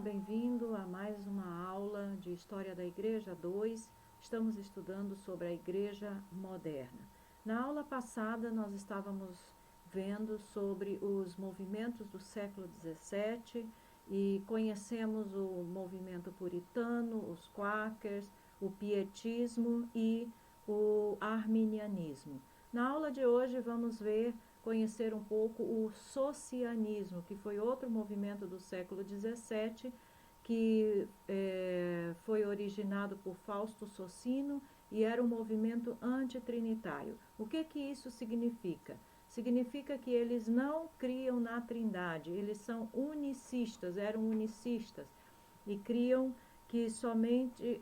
bem-vindo a mais uma aula de História da Igreja 2. Estamos estudando sobre a Igreja Moderna. Na aula passada, nós estávamos vendo sobre os movimentos do século XVII e conhecemos o movimento puritano, os quakers, o pietismo e o arminianismo. Na aula de hoje, vamos conhecer um pouco o socianismo, que foi outro movimento do século XVII, que foi originado por Fausto Socino e era um movimento antitrinitário. O que isso significa? Significa que eles não criam na Trindade, eles são unicistas, eram unicistas, e criam que somente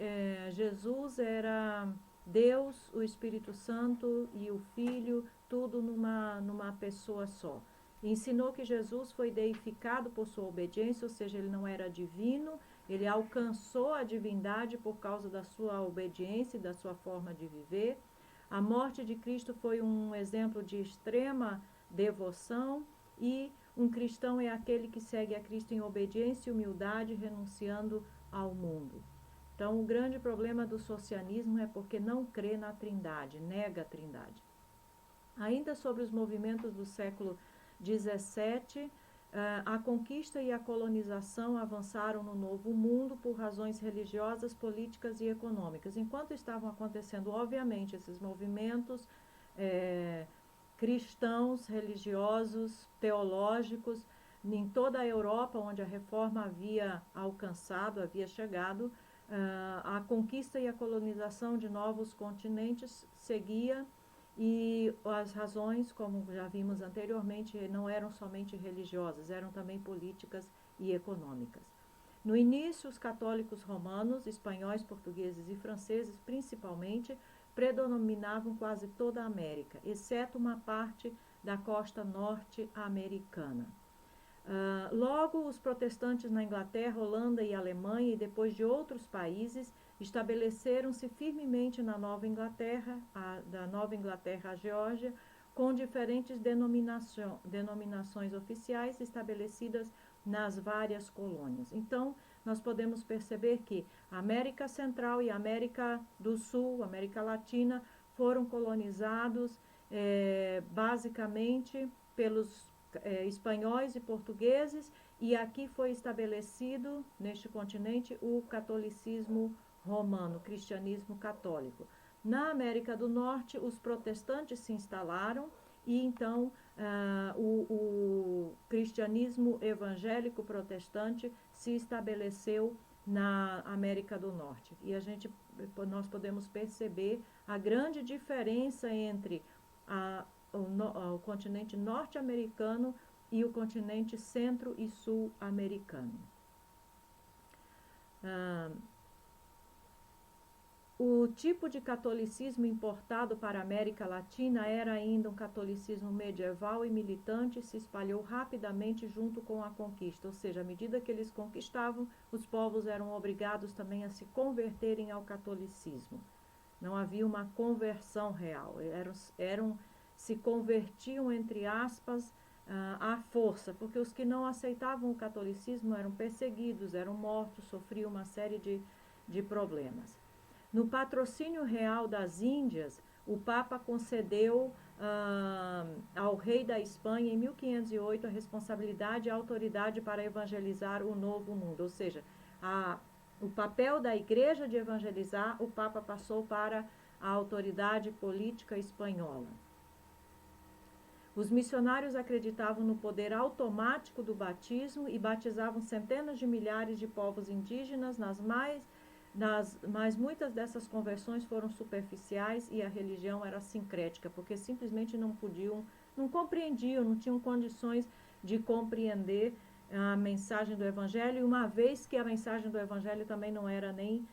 Jesus era Deus, o Espírito Santo e o Filho, tudo numa pessoa só. Ensinou que Jesus foi deificado por sua obediência, ou seja, ele não era divino, ele alcançou a divindade por causa da sua obediência e da sua forma de viver. A morte de Cristo foi um exemplo de extrema devoção, e um cristão é aquele que segue a Cristo em obediência e humildade, renunciando ao mundo. Então, o grande problema do socianismo é porque não crê na Trindade, nega a Trindade. Ainda sobre os movimentos do século XVII, a conquista e a colonização avançaram no Novo Mundo por razões religiosas, políticas e econômicas. Enquanto estavam acontecendo, obviamente, esses movimentos cristãos, religiosos, teológicos, em toda a Europa, onde a reforma havia alcançado, havia chegado, a conquista e a colonização de novos continentes seguia, e as razões, como já vimos anteriormente, não eram somente religiosas, eram também políticas e econômicas. No início, os católicos romanos, espanhóis, portugueses e franceses, principalmente, predominavam quase toda a América, exceto uma parte da costa norte-americana. Logo, os protestantes na Inglaterra, Holanda e Alemanha, e depois de outros países, estabeleceram-se firmemente na Nova Inglaterra, da Nova Inglaterra à Geórgia, com diferentes denominações oficiais estabelecidas nas várias colônias. Então, nós podemos perceber que a América Central e a América do Sul, América Latina, foram colonizados basicamente pelos espanhóis e portugueses, e aqui foi estabelecido, neste continente, o catolicismo romano, o cristianismo católico. Na América do Norte, os protestantes se instalaram, e então o cristianismo evangélico protestante se estabeleceu na América do Norte. E nós podemos perceber a grande diferença entre o continente norte-americano e o continente centro- e sul-americano. O tipo de catolicismo importado para a América Latina era ainda um catolicismo medieval e militante, e se espalhou rapidamente junto com a conquista, ou seja, à medida que eles conquistavam, os povos eram obrigados também a se converterem ao catolicismo. Não havia uma conversão real, se convertiam, entre aspas, à força, porque os que não aceitavam o catolicismo eram perseguidos, eram mortos, sofriam uma série de problemas. No patrocínio real das Índias, o Papa concedeu ao rei da Espanha, em 1508, a responsabilidade e a autoridade para evangelizar o Novo Mundo, ou seja, o papel da igreja de evangelizar, o Papa passou para a autoridade política espanhola. Os missionários acreditavam no poder automático do batismo e batizavam centenas de milhares de povos indígenas, mas muitas dessas conversões foram superficiais e a religião era sincrética, porque simplesmente não compreendiam, não tinham condições de compreender a mensagem do Evangelho, uma vez que a mensagem do Evangelho também não era nem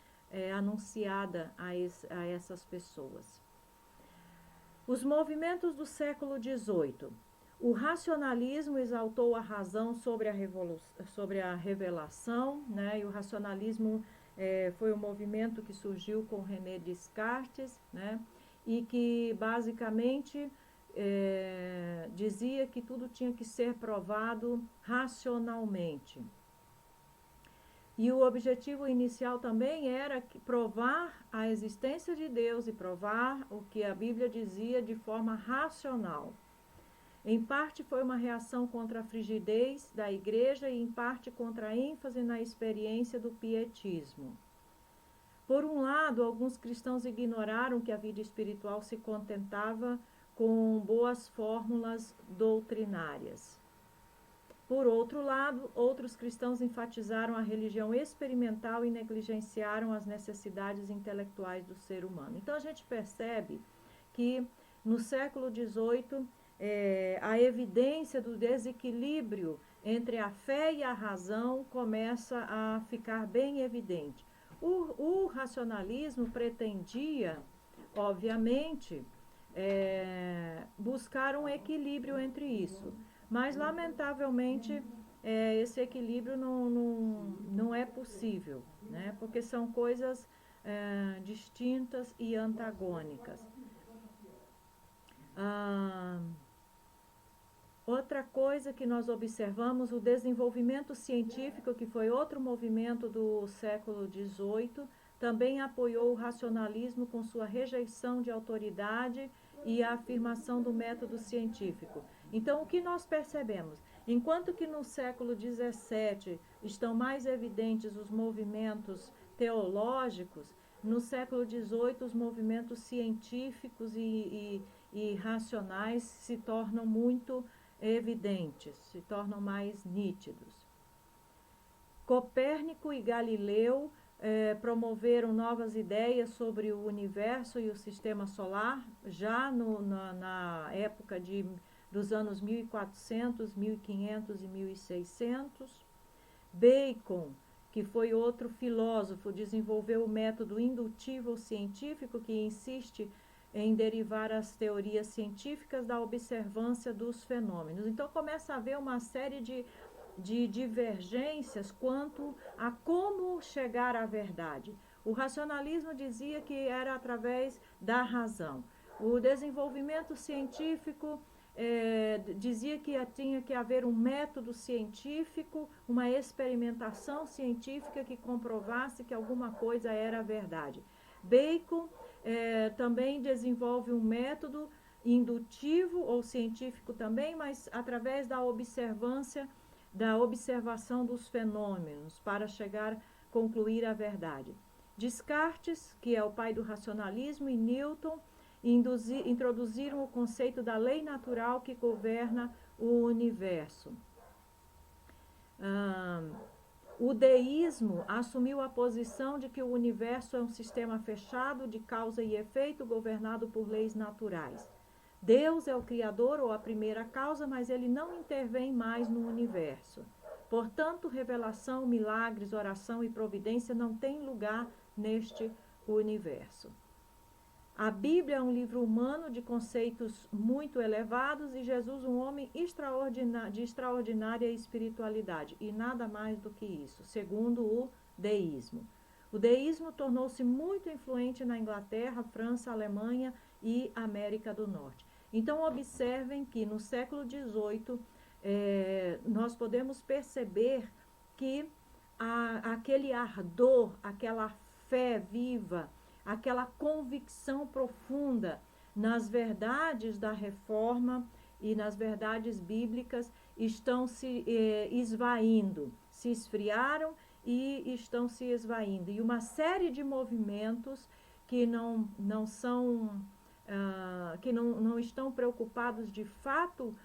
anunciada a essas pessoas. Os movimentos do século XVIII. O racionalismo exaltou a razão sobre a revelação, né? E o racionalismo foi um movimento que surgiu com René Descartes, né? E que basicamente dizia que tudo tinha que ser provado racionalmente. E o objetivo inicial também era provar a existência de Deus e provar o que a Bíblia dizia de forma racional. Em parte foi uma reação contra a frigidez da igreja e em parte contra a ênfase na experiência do pietismo. Por um lado, alguns cristãos ignoraram que a vida espiritual se contentava com boas fórmulas doutrinárias. Por outro lado, outros cristãos enfatizaram a religião experimental e negligenciaram as necessidades intelectuais do ser humano. Então a gente percebe que no século XVIII a evidência do desequilíbrio entre a fé e a razão começa a ficar bem evidente. O racionalismo pretendia, obviamente, buscar um equilíbrio entre isso. Mas, lamentavelmente, esse equilíbrio não é possível, né? Porque são coisas distintas e antagônicas. Outra coisa que nós observamos, o desenvolvimento científico, que foi outro movimento do século XVIII, também apoiou o racionalismo com sua rejeição de autoridade e a afirmação do método científico. Então, o que nós percebemos? Enquanto que no século XVII estão mais evidentes os movimentos teológicos, no século XVIII os movimentos científicos e racionais se tornam muito evidentes, se tornam mais nítidos. Copérnico e Galileu promoveram novas ideias sobre o universo e o sistema solar, já na época dos anos 1400, 1500 e 1600. Bacon, que foi outro filósofo, desenvolveu o método indutivo científico, que insiste em derivar as teorias científicas da observância dos fenômenos. Então começa a haver uma série de divergências quanto a como chegar à verdade. O racionalismo dizia que era através da razão. O desenvolvimento científico dizia que tinha que haver um método científico, uma experimentação científica que comprovasse que alguma coisa era verdade. Bacon também desenvolve um método indutivo ou científico também, mas através da observação dos fenômenos para concluir a verdade. Descartes, que é o pai do racionalismo, e Newton introduziram o conceito da lei natural que governa o universo. O deísmo assumiu a posição de que o universo é um sistema fechado de causa e efeito governado por leis naturais. Deus é o criador ou a primeira causa, mas ele não intervém mais no universo. Portanto, revelação, milagres, oração e providência não têm lugar neste universo. A Bíblia é um livro humano de conceitos muito elevados e Jesus um homem de extraordinária espiritualidade, e nada mais do que isso, segundo o deísmo. O deísmo tornou-se muito influente na Inglaterra, França, Alemanha e América do Norte. Então, observem que no século XVIII nós podemos perceber que aquele ardor, aquela fé viva, aquela convicção profunda nas verdades da reforma e nas verdades bíblicas estão se esvaindo, se esfriaram e estão se esvaindo. E uma série de movimentos que não estão preocupados de fato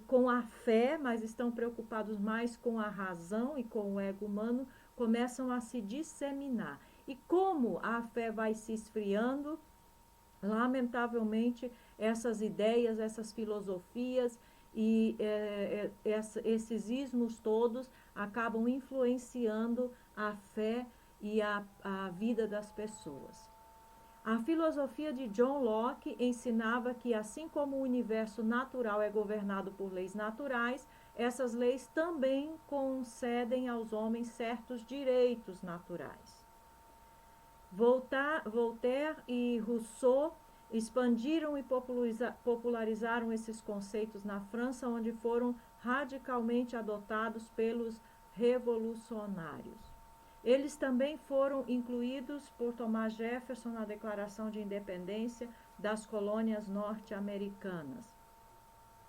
com a fé, mas estão preocupados mais com a razão e com o ego humano, começam a se disseminar. E como a fé vai se esfriando, lamentavelmente, essas ideias, essas filosofias e esses ismos todos acabam influenciando a fé e a vida das pessoas. A filosofia de John Locke ensinava que, assim como o universo natural é governado por leis naturais, essas leis também concedem aos homens certos direitos naturais. Voltaire e Rousseau expandiram e popularizaram esses conceitos na França, onde foram radicalmente adotados pelos revolucionários. Eles também foram incluídos por Thomas Jefferson na Declaração de Independência das colônias norte-americanas.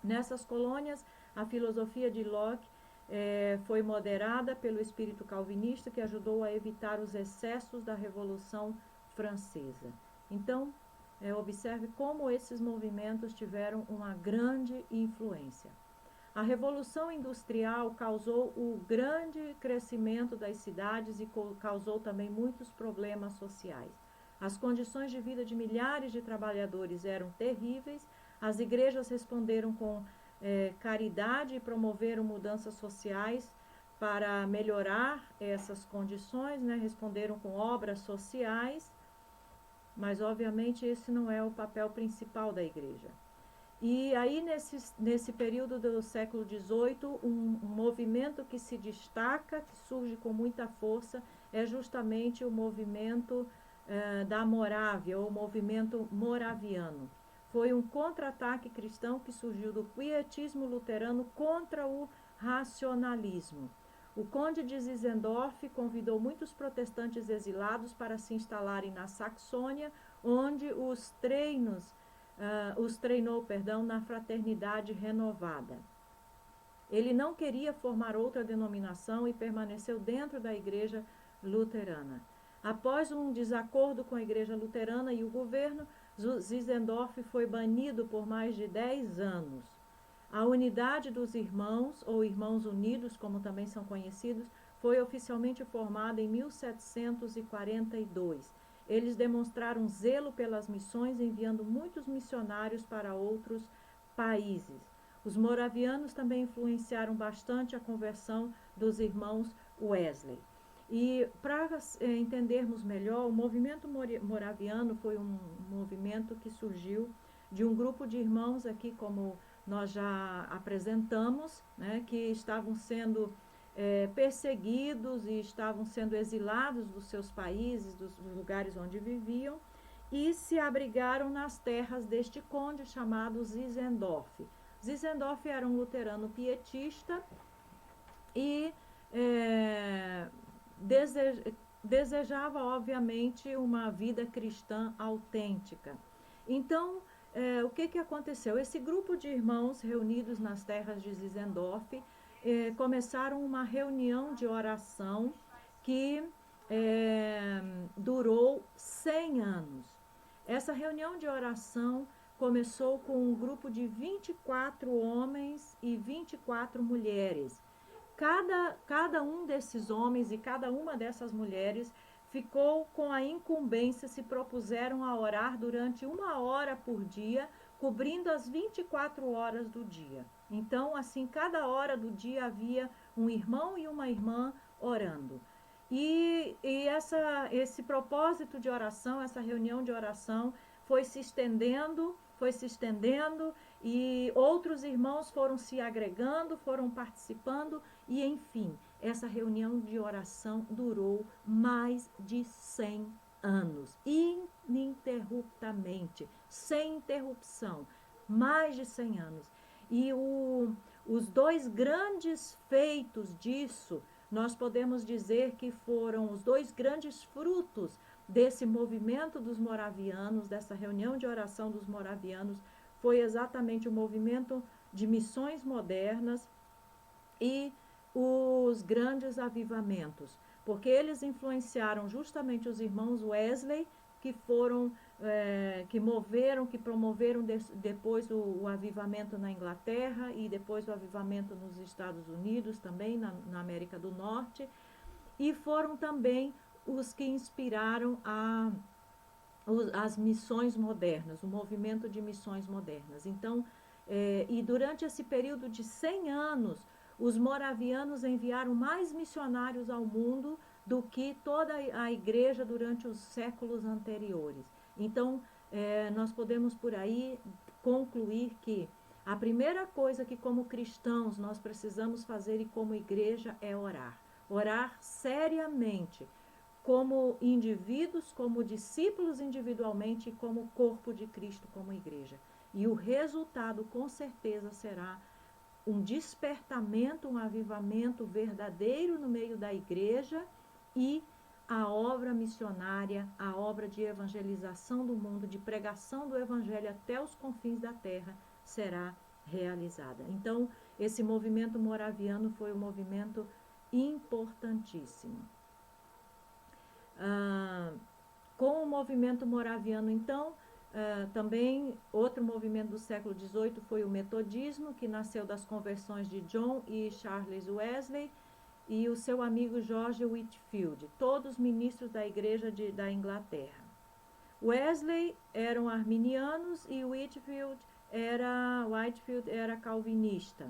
Nessas colônias, a filosofia de Locke foi moderada pelo espírito calvinista, que ajudou a evitar os excessos da Revolução Francesa. Então, observe como esses movimentos tiveram uma grande influência. A Revolução Industrial causou o grande crescimento das cidades e causou também muitos problemas sociais. As condições de vida de milhares de trabalhadores eram terríveis, as igrejas responderam com caridade e promoveram mudanças sociais para melhorar essas condições, né? Responderam com obras sociais, mas obviamente esse não é o papel principal da igreja. E aí, nesse período do século XVIII, um movimento que se destaca, que surge com muita força, é justamente o movimento da Morávia, ou movimento moraviano. Foi um contra-ataque cristão que surgiu do pietismo luterano contra o racionalismo. O conde de Zinzendorf convidou muitos protestantes exilados para se instalarem na Saxônia, onde os treinou na fraternidade renovada. Ele não queria formar outra denominação e permaneceu dentro da igreja luterana. Após um desacordo com a igreja luterana e o governo, Zinzendorf foi banido por mais de 10 anos. A unidade dos irmãos, ou Irmãos Unidos, como também são conhecidos, foi oficialmente formada em 1742. Eles demonstraram zelo pelas missões, enviando muitos missionários para outros países. Os moravianos também influenciaram bastante a conversão dos irmãos Wesley. E para entendermos melhor, o movimento moraviano foi um movimento que surgiu de um grupo de irmãos aqui, como nós já apresentamos, né, que estavam sendo perseguidos e estavam sendo exilados dos seus países, dos lugares onde viviam, e se abrigaram nas terras deste conde chamado Zinzendorf. Zinzendorf era um luterano pietista e desejava, obviamente, uma vida cristã autêntica. Então, o que aconteceu? Esse grupo de irmãos reunidos nas terras de Zinzendorf começaram uma reunião de oração que durou 100 anos. Essa reunião de oração começou com um grupo de 24 homens e 24 mulheres. Cada um desses homens e cada uma dessas mulheres ficou com a incumbência, se propuseram a orar durante 1 hora por dia, cobrindo as 24 horas do dia. Então, assim, cada hora do dia havia um irmão e uma irmã orando. E esse propósito de oração, essa reunião de oração, foi se estendendo, e outros irmãos foram se agregando, foram participando, e enfim, essa reunião de oração durou mais de 100 anos, ininterruptamente, sem interrupção, mais de 100 anos. E os dois grandes feitos disso, nós podemos dizer que foram os dois grandes frutos desse movimento dos moravianos, dessa reunião de oração dos moravianos, foi exatamente o movimento de missões modernas e os grandes avivamentos, porque eles influenciaram justamente os irmãos Wesley, que foram, que promoveram depois o avivamento na Inglaterra e depois o avivamento nos Estados Unidos, também na América do Norte, e foram também os que inspiraram as missões modernas, o movimento de missões modernas. Então, e durante esse período de 100 anos, os moravianos enviaram mais missionários ao mundo do que toda a igreja durante os séculos anteriores. Então, nós podemos por aí concluir que a primeira coisa que como cristãos nós precisamos fazer e como igreja é orar. Orar seriamente, como indivíduos, como discípulos individualmente e como corpo de Cristo, como igreja. E o resultado, com certeza, será um despertamento, um avivamento verdadeiro no meio da igreja e a obra missionária, a obra de evangelização do mundo, de pregação do evangelho até os confins da terra, será realizada. Então, esse movimento moraviano foi um movimento importantíssimo. Com o movimento moraviano, então, também outro movimento do século XVIII foi o metodismo, que nasceu das conversões de John e Charles Wesley e o seu amigo George Whitefield, todos ministros da Igreja da Inglaterra. Wesley eram arminianos e Whitefield era calvinista.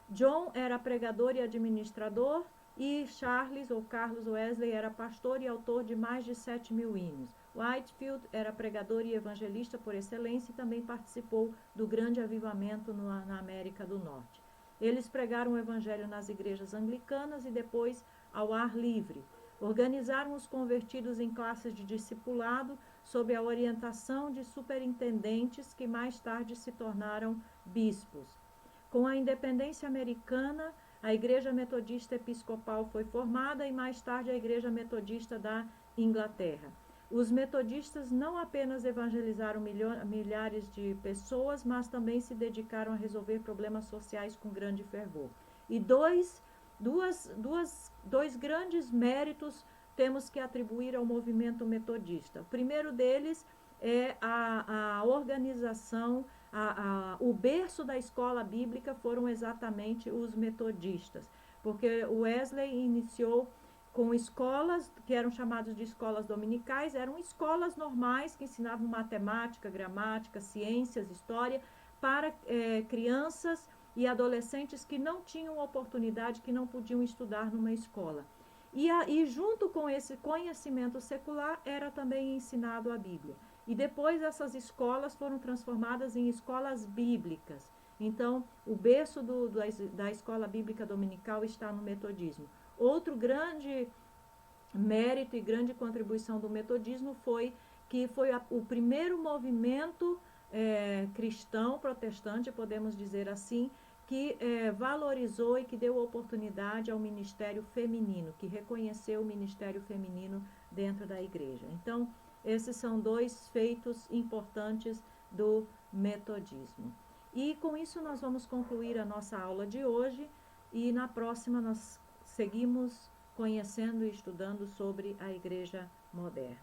John era pregador e administrador, e Charles ou Carlos Wesley era pastor e autor de mais de 7.000 hinos. Whitefield era pregador e evangelista por excelência e também participou do grande avivamento na América do Norte. Eles pregaram o evangelho nas igrejas anglicanas e depois ao ar livre. Organizaram os convertidos em classes de discipulado sob a orientação de superintendentes que mais tarde se tornaram bispos. Com a independência americana, a Igreja Metodista Episcopal foi formada e mais tarde a Igreja Metodista da Inglaterra. Os metodistas não apenas evangelizaram milhares de pessoas, mas também se dedicaram a resolver problemas sociais com grande fervor. E dois grandes méritos temos que atribuir ao movimento metodista. O primeiro deles é a organização, o berço da escola bíblica foram exatamente os metodistas, porque Wesley iniciou com escolas que eram chamadas de escolas dominicais, eram escolas normais que ensinavam matemática, gramática, ciências, história, para crianças e adolescentes que não tinham oportunidade, que não podiam estudar numa escola. E junto com esse conhecimento secular era também ensinado a Bíblia. E depois essas escolas foram transformadas em escolas bíblicas. Então, o berço da escola bíblica dominical está no metodismo. Outro grande mérito e grande contribuição do metodismo foi que foi o primeiro movimento cristão, protestante, podemos dizer assim, que valorizou e que deu oportunidade ao ministério feminino, que reconheceu o ministério feminino dentro da igreja. Então, esses são dois feitos importantes do metodismo. E com isso nós vamos concluir a nossa aula de hoje e na próxima nós seguimos conhecendo e estudando sobre a igreja moderna.